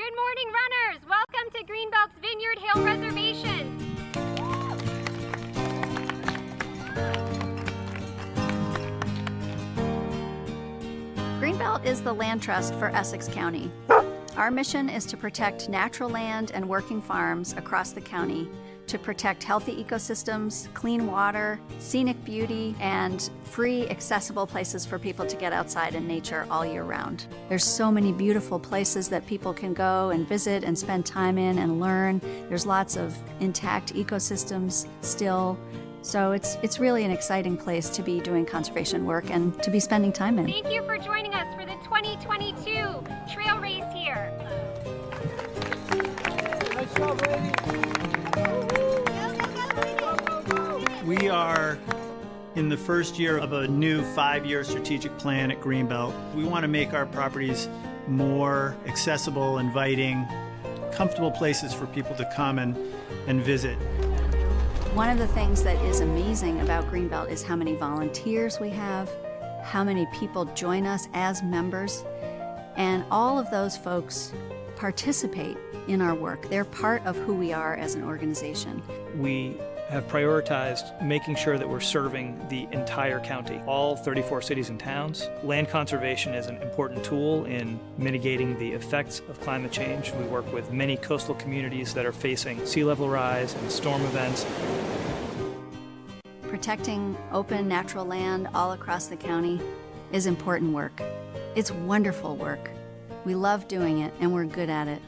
Good morning, runners! Welcome to Greenbelt's Vineyard Hill Reservation. Greenbelt is the land trust for Essex County. Our mission is to protect natural land and working farms across the county, to protect healthy ecosystems, clean water, scenic beauty, and free, accessible places for people to get outside in nature all year round. There's so many beautiful places that people can go and visit and spend time in and learn. There's lots of intact ecosystems still. So it's really an exciting place to be doing conservation work and to be spending time in. Thank you for joining us for the 2022 trail race here. Nice job, ladies. We are in the first year of a new 5-year strategic plan at Greenbelt. We want to make our properties more accessible, inviting, comfortable places for people to come and visit. One of the things that is amazing about Greenbelt is how many volunteers we have, how many people join us as members, and all of those folks participate in our work. They're part of who we are as an organization. We have prioritized making sure that we're serving the entire county, all 34 cities and towns. Land conservation is an important tool in mitigating the effects of climate change. We work with many coastal communities that are facing sea level rise and storm events. Protecting open natural land all across the county is important work. It's wonderful work. We love doing it and we're good at it.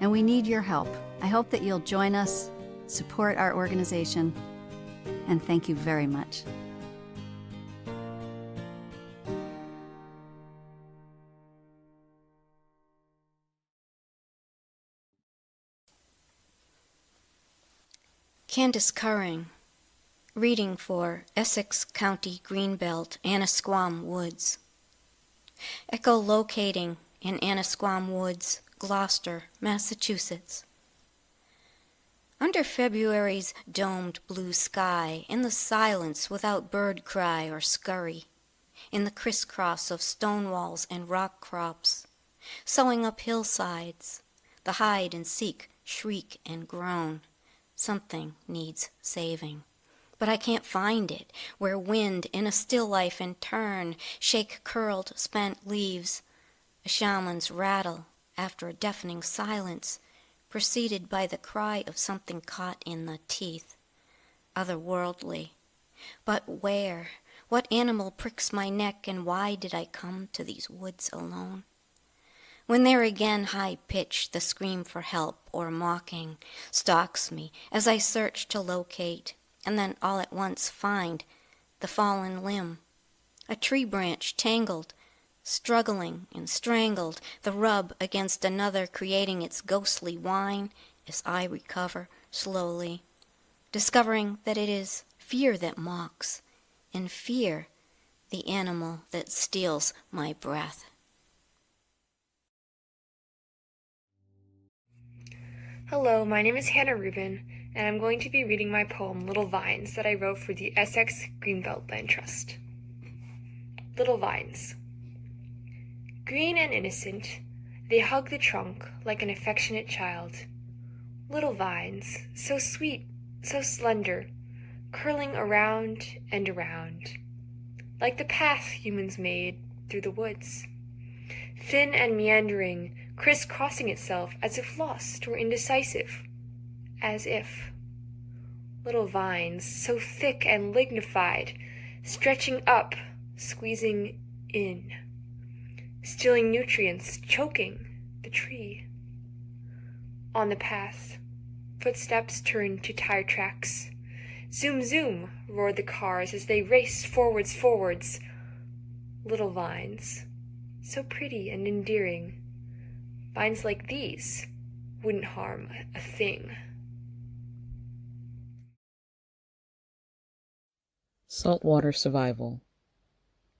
And we need your help. I hope that you'll join us, support our organization, and thank you very much. Candace Curring, reading for Essex County Greenbelt, Annisquam Woods. Echolocating in Annisquam Woods, Gloucester, Massachusetts. Under February's domed blue sky, in the silence without bird cry or scurry, in the crisscross of stone walls and rock crops, sewing up hillsides, the hide and seek shriek and groan, something needs saving. But I can't find it, where wind in a still life in turn shake curled, spent leaves, a shaman's rattle after a deafening silence, preceded by the cry of something caught in the teeth, otherworldly. But where? What animal pricks my neck, and why did I come to these woods alone? When there again high-pitched the scream for help or mocking stalks me as I search to locate, and then all at once find the fallen limb, a tree branch tangled, struggling and strangled, the rub against another creating its ghostly whine as I recover slowly, discovering that it is fear that mocks, and fear the animal that steals my breath. Hello, my name is Hannah Rubin, and I'm going to be reading my poem Little Vines that I wrote for the Essex Greenbelt Land Trust. Little Vines. Green and innocent, they hug the trunk like an affectionate child. Little vines, so sweet, so slender, curling around and around, like the path humans made through the woods. Thin and meandering, crisscrossing itself as if lost or indecisive. As if. Little vines, so thick and lignified, stretching up, squeezing in, stealing nutrients, choking the tree. On the path, footsteps turn to tire tracks. Zoom, zoom, roar the cars as they race forwards. Little vines, so pretty and endearing. Vines like these wouldn't harm a thing. Saltwater survival.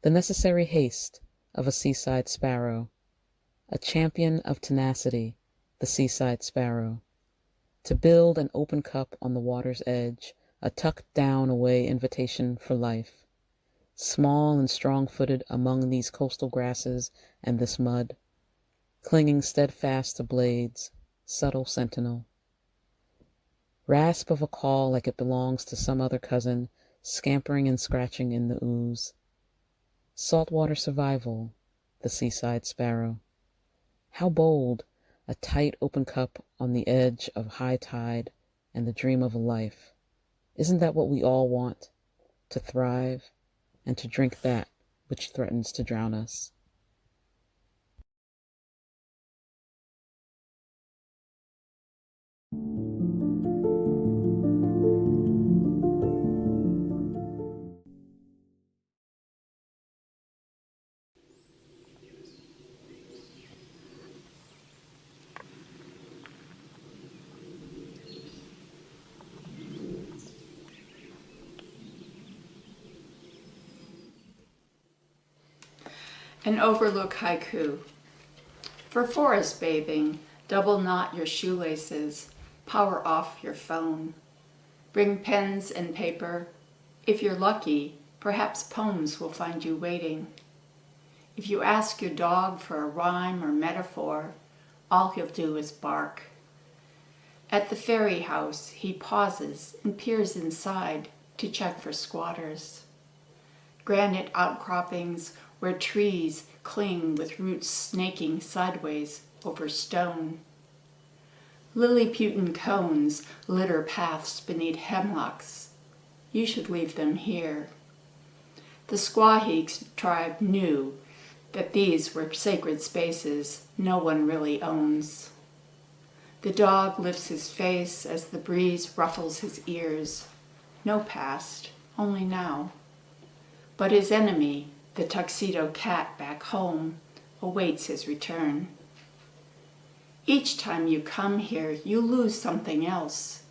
The necessary haste of a seaside sparrow, a champion of tenacity, the seaside sparrow, to build an open cup on the water's edge, a tucked down away invitation for life, small and strong-footed among these coastal grasses and this mud, clinging steadfast to blades, subtle sentinel. Rasp of a call like it belongs to some other cousin, scampering and scratching in the ooze. Saltwater survival, the seaside sparrow. How bold, a tight open cup on the edge of high tide and the dream of a life. Isn't that what we all want? To thrive and to drink that which threatens to drown us. An overlook haiku. For forest bathing, double knot your shoelaces, power off your phone. Bring pens and paper. If you're lucky, perhaps poems will find you waiting. If you ask your dog for a rhyme or metaphor, all he'll do is bark. At the ferry house, he pauses and peers inside to check for squatters. Granite outcroppings where trees cling with roots snaking sideways over stone. Lilliputian cones litter paths beneath hemlocks. You should leave them here. The Squaheek tribe knew that these were sacred spaces no one really owns. The dog lifts his face as the breeze ruffles his ears. No past, only now. But his enemy, the tuxedo cat back home, awaits his return. Each time you come here, you lose something else.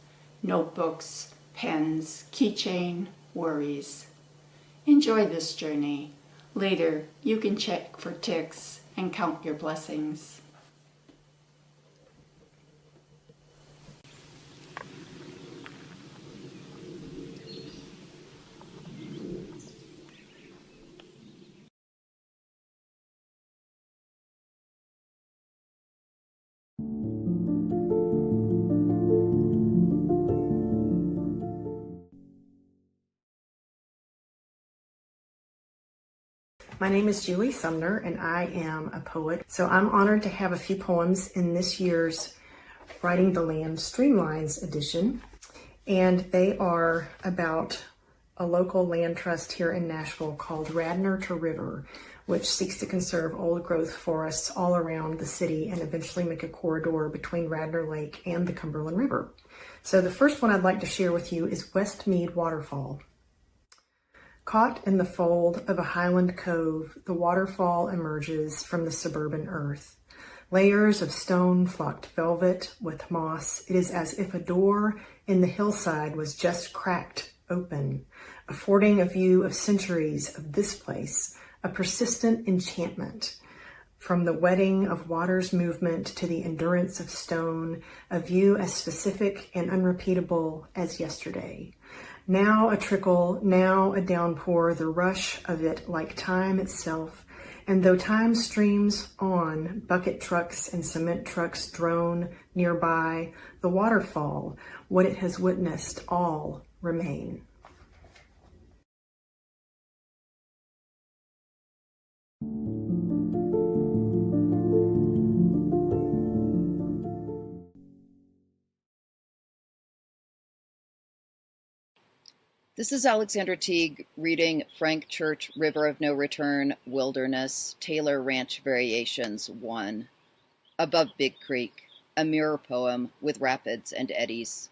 Notebooks, pens, keychain, worries. Enjoy this journey. Later, you can check for ticks and count your blessings. My name is Julie Sumner and I am a poet. So I'm honored to have a few poems in this year's Writing the Land Streamlines edition. And they are about a local land trust here in Nashville called Radnor to River, which seeks to conserve old growth forests all around the city and eventually make a corridor between Radnor Lake and the Cumberland River. So the first one I'd like to share with you is Westmead Waterfall. Caught in the fold of a highland cove, the waterfall emerges from the suburban earth. Layers of stone flocked velvet with moss. It is as if a door in the hillside was just cracked open, affording a view of centuries of this place, a persistent enchantment. From the wedding of water's movement to the endurance of stone, a view as specific and unrepeatable as yesterday. Now a trickle, now a downpour, the rush of it like time itself. And though time streams on, bucket trucks and cement trucks drone nearby, the waterfall, what it has witnessed, all remain. This is Alexandra Teague reading Frank Church, River of No Return, Wilderness, Taylor Ranch Variations 1. Above Big Creek, a mirror poem with rapids and eddies.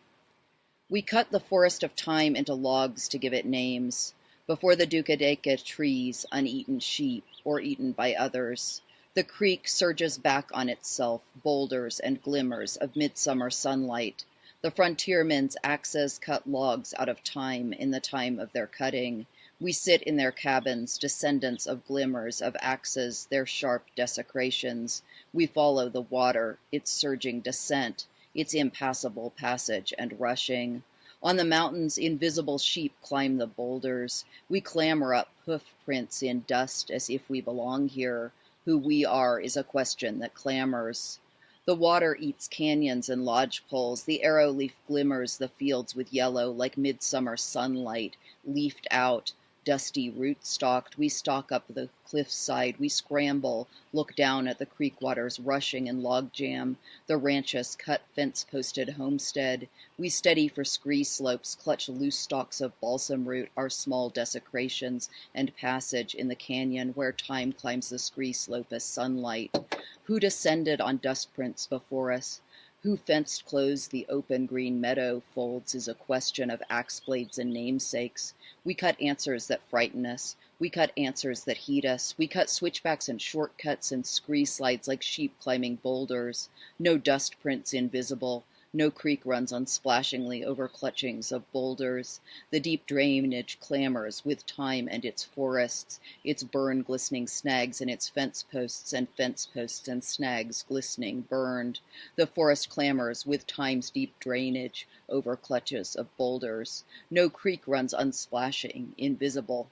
We cut the forest of time into logs to give it names, before the Dukadeca trees, uneaten sheep, or eaten by others. The creek surges back on itself, boulders and glimmers of midsummer sunlight. The frontiermen's axes cut logs out of time in the time of their cutting. We sit in their cabins, descendants of glimmers of axes, their sharp desecrations. We follow the water, its surging descent, its impassable passage and rushing. On the mountains, invisible sheep climb the boulders. We clamber up hoof prints in dust as if we belong here. Who we are is a question that clamors. The water eats canyons and lodge poles. The arrow leaf glimmers the fields with yellow like midsummer sunlight, leafed out, dusty root-stalked. We stalk up the cliffside. We scramble, look down at the creek waters rushing in logjam, the ranch's cut fence-posted homestead. We steady for scree slopes, clutch loose stalks of balsam root, our small desecrations, and passage in the canyon where time climbs the scree slope as sunlight. Who descended on dust prints before us? Who fenced closed the open green meadow folds is a question of axe blades and namesakes. We cut answers that frighten us. We cut answers that heat us. We cut switchbacks and shortcuts and scree slides like sheep climbing boulders. No dust prints invisible. No creek runs unsplashingly over clutchings of boulders. The deep drainage clamors with time and its forests, its burn glistening snags and its fence posts and snags glistening burned. The forest clamors with time's deep drainage over clutches of boulders. No creek runs unsplashing, invisible.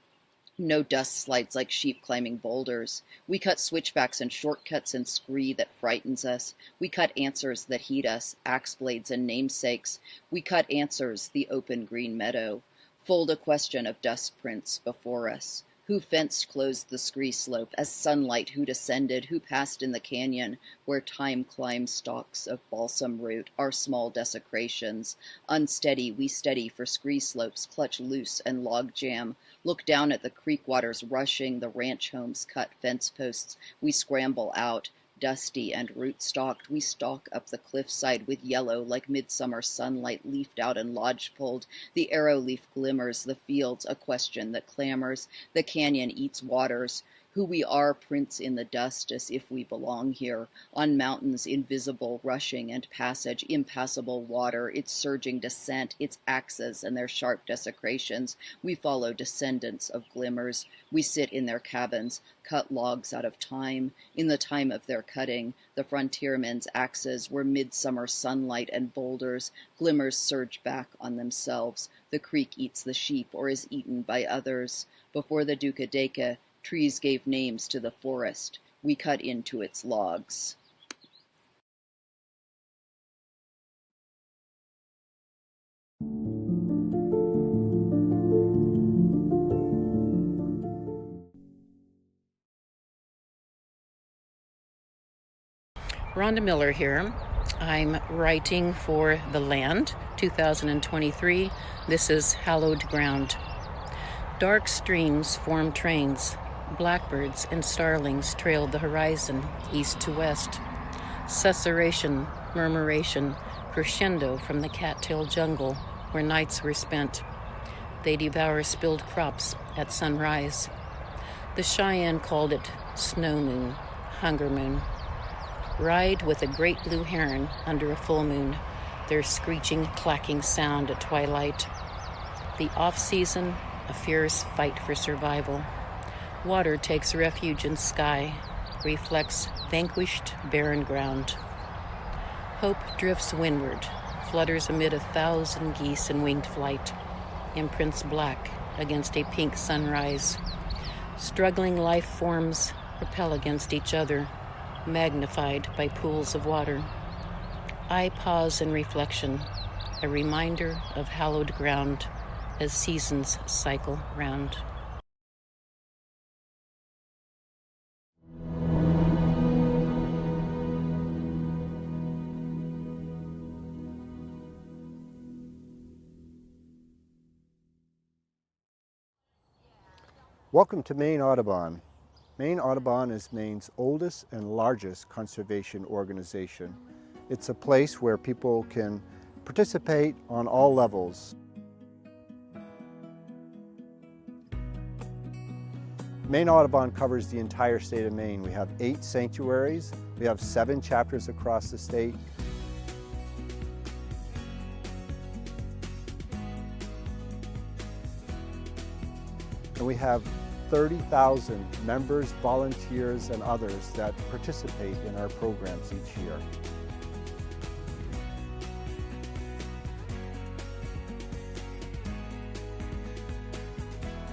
No dust slides like sheep climbing boulders. We cut switchbacks and shortcuts and scree that frightens us. We cut answers that heat us, axe blades and namesakes. We cut answers, the open green meadow. Fold a question of dust prints before us. Who fenced closed the scree slope as sunlight? Who descended? Who passed in the canyon where time climbs stalks of balsam root, our small desecrations? Unsteady, we steady for scree slopes, clutch loose and log jam. Look down at the creek waters rushing, the ranch homes cut fence posts. We scramble out, dusty and root-stalked. We stalk up the cliffside with yellow like midsummer sunlight leafed out and lodge-pulled. The arrow leaf glimmers the fields, a question that clamors. The canyon eats waters. Who we are prints in the dust as if we belong here. On mountains invisible, rushing and passage, impassable water, its surging descent, its axes and their sharp desecrations. We follow descendants of glimmers. We sit in their cabins, cut logs out of time. In the time of their cutting, the frontiermen's axes were midsummer sunlight and boulders. Glimmers surge back on themselves. The creek eats the sheep or is eaten by others. Before the Dukkadeka, trees gave names to the forest. We cut into its logs. Rhonda Miller here. I'm writing for The Land, 2023. This is Hallowed Ground. Dark streams form trains. Blackbirds and starlings trailed the horizon, east to west. Susurration, murmuration, crescendo from the cattail jungle where nights were spent. They devour spilled crops at sunrise. The Cheyenne called it snow moon, hunger moon. Ride with a great blue heron under a full moon, their screeching, clacking sound at twilight. The off-season, a fierce fight for survival. Water takes refuge in sky, reflects vanquished, barren ground. Hope drifts windward, flutters amid 1,000 geese in winged flight, imprints black against a pink sunrise. Struggling life forms repel against each other, magnified by pools of water. I pause in reflection, a reminder of hallowed ground as seasons cycle round. Welcome to Maine Audubon. Maine Audubon is Maine's oldest and largest conservation organization. It's a place where people can participate on all levels. Maine Audubon covers the entire state of Maine. We have 8 sanctuaries. We have 7 chapters across the state. And we have 30,000 members, volunteers, and others that participate in our programs each year.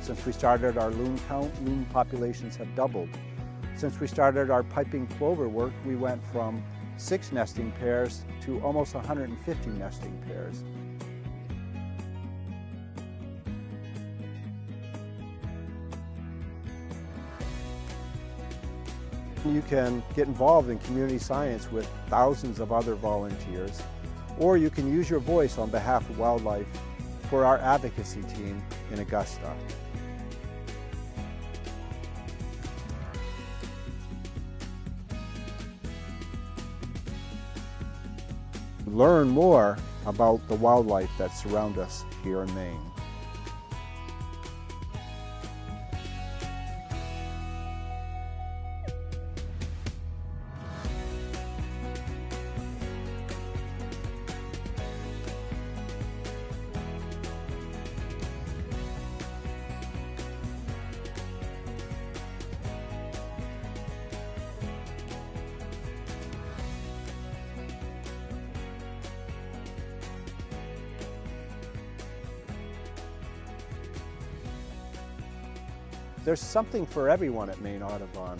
Since we started our loon count, loon populations have doubled. Since we started our piping plover work, we went from 6 nesting pairs to almost 150 nesting pairs. You can get involved in community science with thousands of other volunteers, or you can use your voice on behalf of wildlife for our advocacy team in Augusta. Learn more about the wildlife that surround us here in Maine. There's something for everyone at Maine Audubon.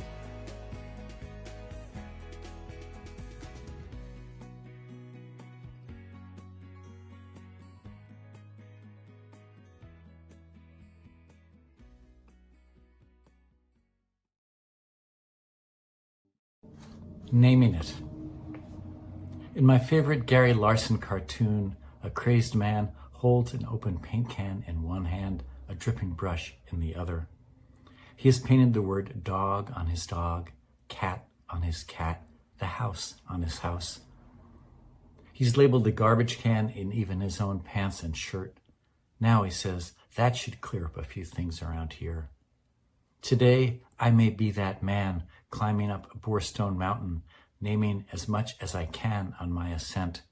Naming it. In my favorite Gary Larson cartoon, a crazed man holds an open paint can in one hand, a dripping brush in the other. He has painted the word dog on his dog, cat on his cat, the house on his house. He's labeled the garbage can in even his own pants and shirt. Now he says, that should clear up a few things around here. Today, I may be that man climbing up Borestone Mountain, naming as much as I can on my ascent.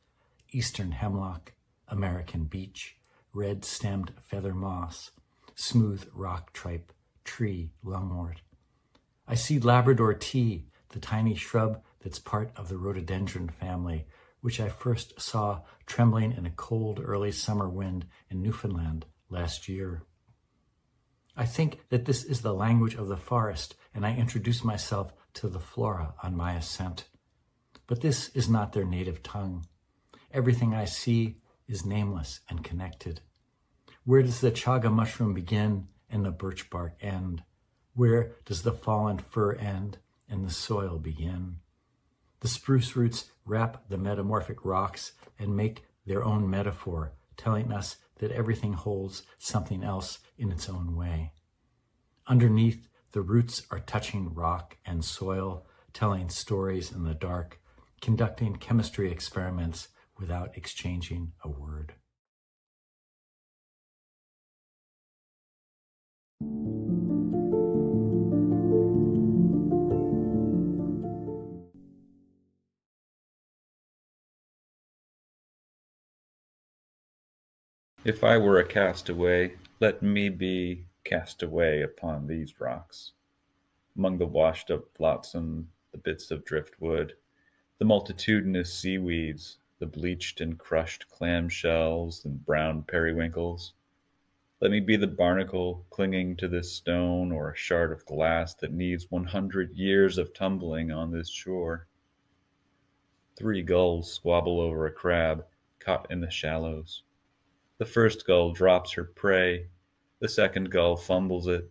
Eastern hemlock, American beech, red-stemmed feather moss, smooth rock tripe, tree lungwort. I see Labrador tea, the tiny shrub that's part of the rhododendron family, which I first saw trembling in a cold early summer wind in Newfoundland last year. I think that this is the language of the forest, and I introduce myself to the flora on my ascent. But this is not their native tongue. Everything I see is nameless and connected. Where does the chaga mushroom begin and the birch bark end? Where does the fallen fir end and the soil begin? The spruce roots wrap the metamorphic rocks and make their own metaphor, telling us that everything holds something else in its own way. Underneath, the roots are touching rock and soil, telling stories in the dark, conducting chemistry experiments without exchanging a word. If I were a castaway, let me be cast away upon these rocks, among the washed-up flotsam, the bits of driftwood, the multitudinous seaweeds, the bleached and crushed clamshells and brown periwinkles. Let me be the barnacle clinging to this stone, or a shard of glass that needs 100 years of tumbling on this shore. 3 gulls squabble over a crab caught in the shallows. The first gull drops her prey, the second gull fumbles it,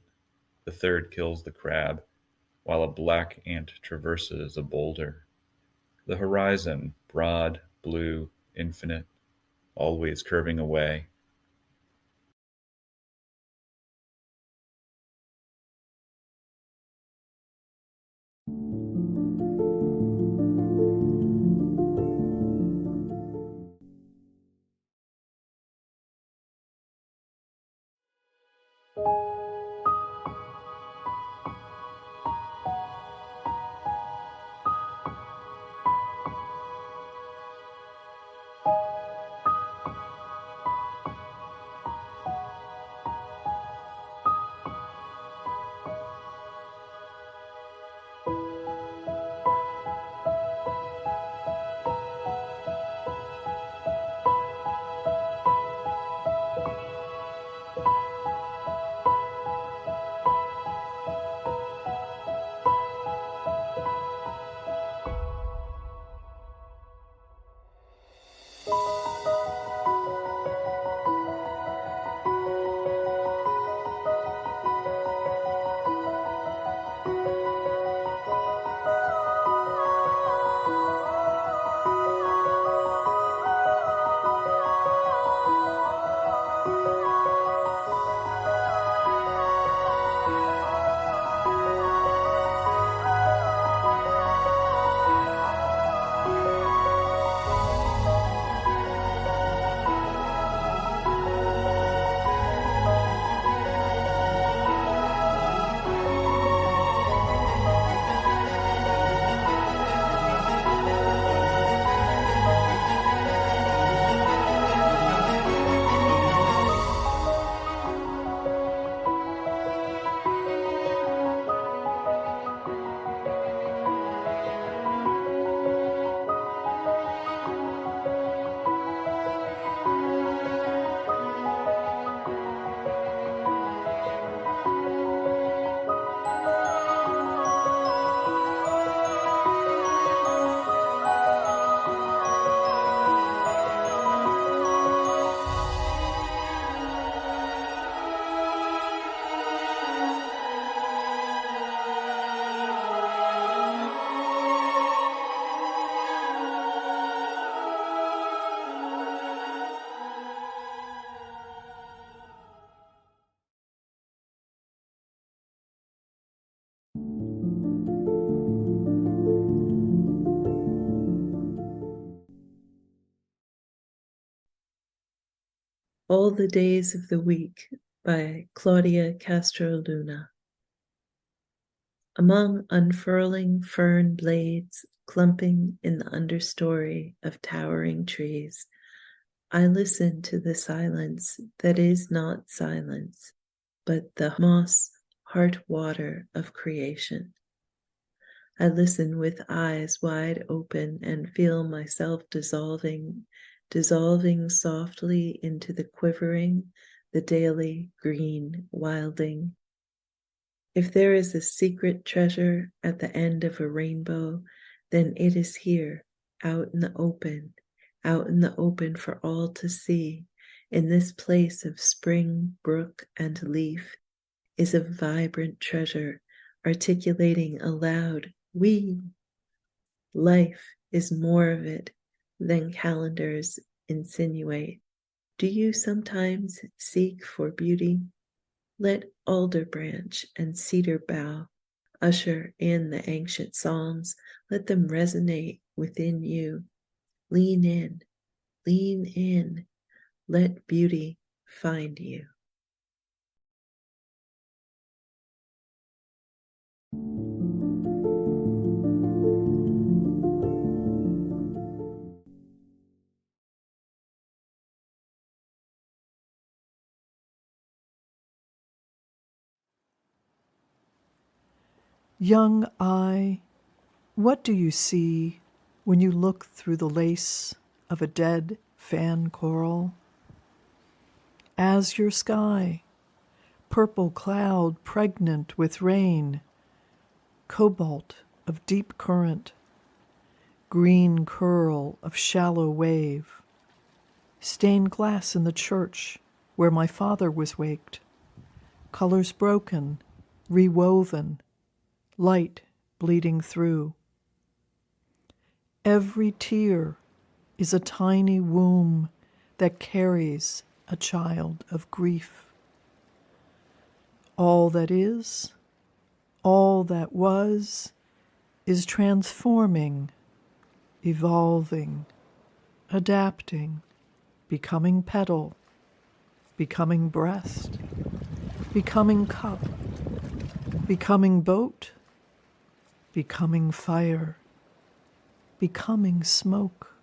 the third kills the crab, while a black ant traverses a boulder. The horizon, broad, blue, infinite, always curving away. All the Days of the Week by Claudia Castro Luna. Among unfurling fern blades clumping in the understory of towering trees, I listen to the silence that is not silence, but the moss heart water of creation. I listen with eyes wide open and feel myself dissolving softly into the quivering, the daily green wilding. If there is a secret treasure at the end of a rainbow, then it is here, out in the open for all to see. In this place of spring, brook, and leaf is a vibrant treasure, articulating aloud, we. Life is more of it than calendars insinuate. Do you sometimes seek for beauty? Let alder branch and cedar bough usher in the ancient songs. Let them resonate within you. Lean in, let beauty find you. Young eye, what do you see when you look through the lace of a dead fan coral? Azure sky, purple cloud pregnant with rain, cobalt of deep current, green curl of shallow wave, stained glass in the church where my father was waked, colors broken, rewoven, light bleeding through. Every tear is a tiny womb that carries a child of grief. All that is, all that was, is transforming, evolving, adapting, becoming petal, becoming breast, becoming cup, becoming boat, becoming fire, becoming smoke.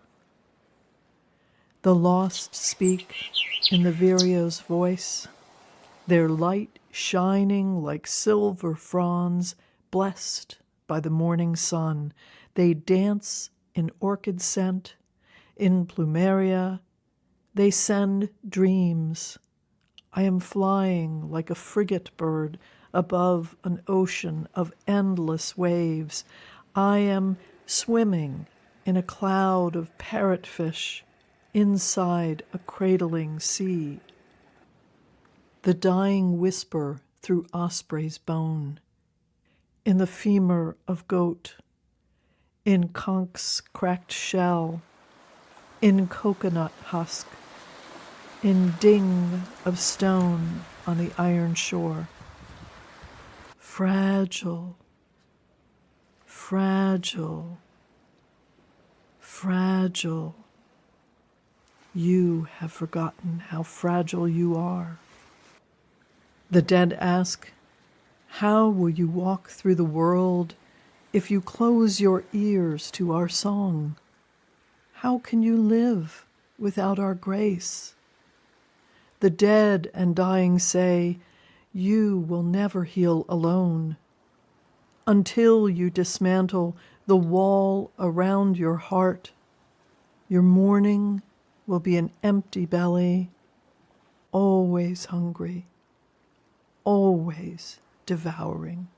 The lost speak in the vireo's voice, their light shining like silver fronds, blessed by the morning sun. They dance in orchid scent, in plumeria. They send dreams. I am flying like a frigate bird above an ocean of endless waves. I am swimming in a cloud of parrotfish inside a cradling sea. The dying whisper through osprey's bone, in the femur of goat, in conk's cracked shell, in coconut husk, in ding of stone on the iron shore. Fragile, fragile, fragile. You have forgotten how fragile you are. The dead ask, how will you walk through the world if you close your ears to our song? How can you live without our grace? The dead and dying say, you will never heal alone. Until you dismantle the wall around your heart, your mourning will be an empty belly, always hungry, always devouring.